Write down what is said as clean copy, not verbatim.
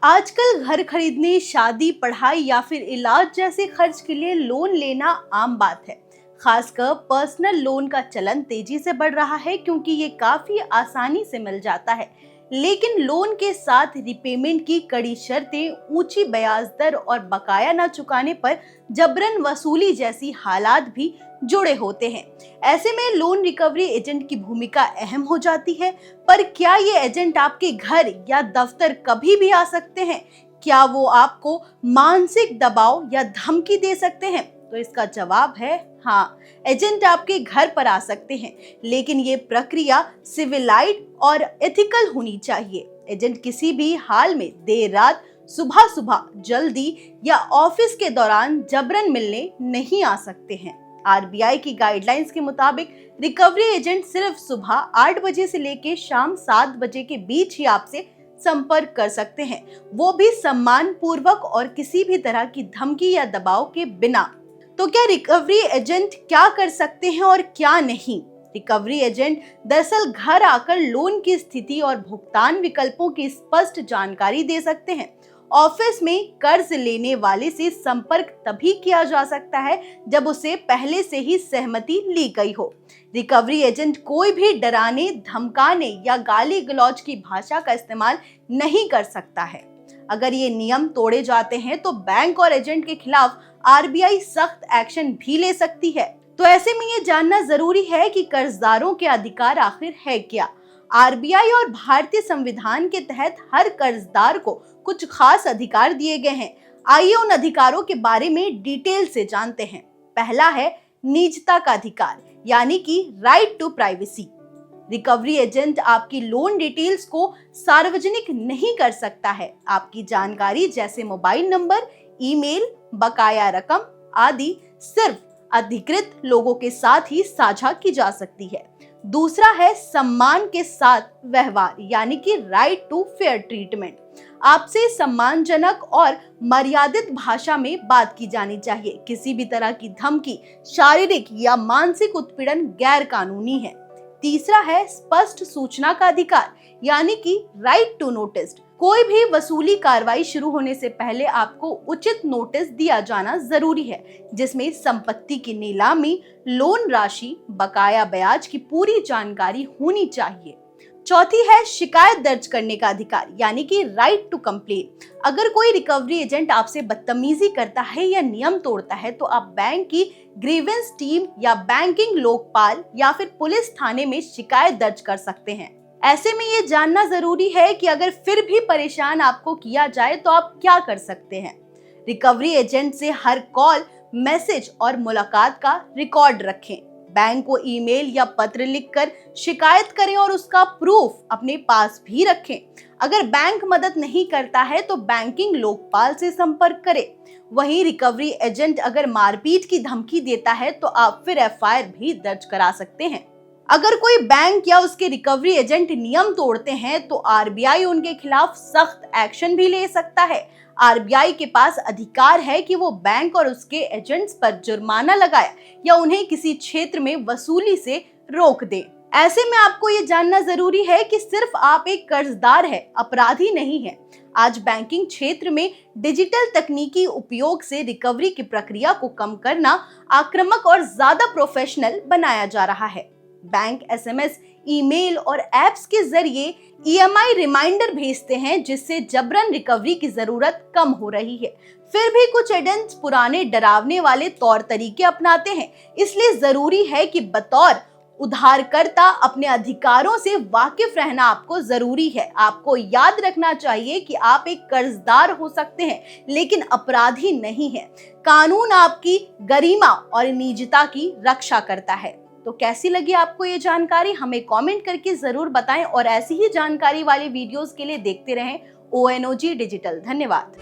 आजकल घर खरीदने, शादी, पढ़ाई या फिर इलाज जैसे खर्च के लिए लोन लेना आम बात है। खासकर पर्सनल लोन का चलन तेजी से बढ़ रहा है क्योंकि ये काफी आसानी से मिल जाता है। लेकिन लोन के साथ रिपेमेंट की कड़ी शर्तें, ऊंची ब्याज दर और बकाया न चुकाने पर जबरन वसूली जैसी हालात भी जुड़े होते हैं। ऐसे में लोन रिकवरी एजेंट की भूमिका अहम हो जाती है। पर क्या ये एजेंट आपके घर या दफ्तर कभी भी आ सकते हैं? क्या वो आपको मानसिक दबाव या धमकी दे सकते हैं? तो इसका जवाब है हाँ, एजेंट आपके घर पर आ सकते हैं, लेकिन ये प्रक्रिया सिविलाइज और एथिकल होनी चाहिए। एजेंट किसी भी हाल में देर रात, सुबह सुबह, जल्दी या ऑफिस के दौरान जबरन मिलने नहीं आ सकते हैं। आरबीआई की गाइडलाइंस के मुताबिक रिकवरी एजेंट सिर्फ सुबह 8 बजे से लेकर शाम 7 बजे के बीच ही आपसे संपर्क कर सकते हैं, वो भी सम्मान पूर्वक और किसी भी तरह की धमकी या दबाव के बिना। तो क्या रिकवरी एजेंट क्या कर सकते हैं और क्या नहीं? रिकवरी एजेंट दरअसल घर आकर लोन की स्थिति और भुगतान विकल्पों की स्पष्ट जानकारी दे सकते हैं। ऑफिस में कर्ज लेने वाले से संपर्क तभी किया जा सकता है जब उसे पहले से ही सहमति ली गई हो। रिकवरी एजेंट कोई भी डराने, धमकाने या गाली गलौज की भाषा का इस्तेमाल नहीं कर सकता है। अगर ये नियम तोड़े जाते हैं तो बैंक और एजेंट के खिलाफ आरबीआई सख्त एक्शन भी ले सकती है। तो ऐसे में ये जानना जरूरी है कि कर्जदारों के अधिकार आखिर है क्या। आरबीआई और भारतीय संविधान के तहत हर कर्जदार को कुछ खास अधिकार दिए गए हैं। आइए उन अधिकारों के बारे में डिटेल से जानते हैं। पहला है निजता का अधिकार, यानी कि right to privacy. Recovery agent आपकी लोन डिटेल्स को सार्वजनिक नहीं कर सकता है। आपकी जानकारी जैसे मोबाइल नंबर, ईमेल, बकाया रकम आदि सिर्फ अधिकृत लोगों के साथ ही साझा की जा सकती है। दूसरा है सम्मान के साथ व्यवहार, यानी कि राइट टू फेयर ट्रीटमेंट। आपसे सम्मानजनक और मर्यादित भाषा में बात की जानी चाहिए। किसी भी तरह की धमकी, शारीरिक या मानसिक उत्पीड़न गैर कानूनी है। तीसरा है स्पष्ट सूचना का अधिकार, यानी कि राइट टू नोटिस। कोई भी वसूली कार्रवाई शुरू होने से पहले आपको उचित नोटिस दिया जाना जरूरी है, जिसमें संपत्ति की नीलामी, लोन राशि, बकाया ब्याज की पूरी जानकारी होनी चाहिए। चौथी है शिकायत दर्ज करने का अधिकार, यानी कि राइट टू कंप्लेन। अगर कोई रिकवरी एजेंट आपसे बदतमीजी करता है या नियम तोड़ता है तो आप बैंक की ग्रीवेंस टीम या बैंकिंग लोकपाल या फिर पुलिस थाने में शिकायत दर्ज कर सकते हैं। ऐसे में ये जानना जरूरी है कि अगर फिर भी परेशान आपको किया जाए तो आप क्या कर सकते हैं। रिकवरी एजेंट से हर कॉल, मैसेज और मुलाकात का रिकॉर्ड रखें। बैंक को ईमेल या पत्र लिखकर शिकायत करें और उसका प्रूफ अपने पास भी रखें। अगर बैंक मदद नहीं करता है तो बैंकिंग लोकपाल से संपर्क करें। वहीं रिकवरी एजेंट अगर मारपीट की धमकी देता है तो आप फिर एफआईआर भी दर्ज करा सकते हैं। अगर कोई बैंक या उसके रिकवरी एजेंट नियम तोड़ते हैं तो आरबीआई उनके खिलाफ सख्त एक्शन भी ले सकता है। आरबीआई के पास अधिकार है कि वो बैंक और उसके एजेंट्स पर जुर्माना लगाए या उन्हें किसी क्षेत्र में वसूली से रोक दे। ऐसे में आपको ये जानना जरूरी है कि सिर्फ आप एक कर्जदार है, अपराधी नहीं है। आज बैंकिंग क्षेत्र में डिजिटल तकनीकी उपयोग से रिकवरी की प्रक्रिया को कम करना, आक्रामक और ज्यादा प्रोफेशनल बनाया जा रहा है। बैंक एसएमएस, ईमेल और एप्स के जरिए ईएमआई रिमाइंडर भेजते हैं, जिससे जबरन रिकवरी की जरूरत कम हो रही है। फिर भी कुछ एजेंट्स पुराने डरावने वाले तौर तरीके अपनाते हैं। इसलिए जरूरी है कि बतौर उधारकर्ता अपने अधिकारों से वाकिफ रहना आपको जरूरी है। आपको याद रखना चाहिए कि आप एक कर्जदार हो सकते हैं, लेकिन अपराधी नहीं है। कानून आपकी गरिमा और निजता की रक्षा करता है। तो कैसी लगी आपको ये जानकारी, हमें कमेंट करके जरूर बताएं और ऐसी ही जानकारी वाली वीडियोस के लिए देखते रहें ONOG डिजिटल। धन्यवाद।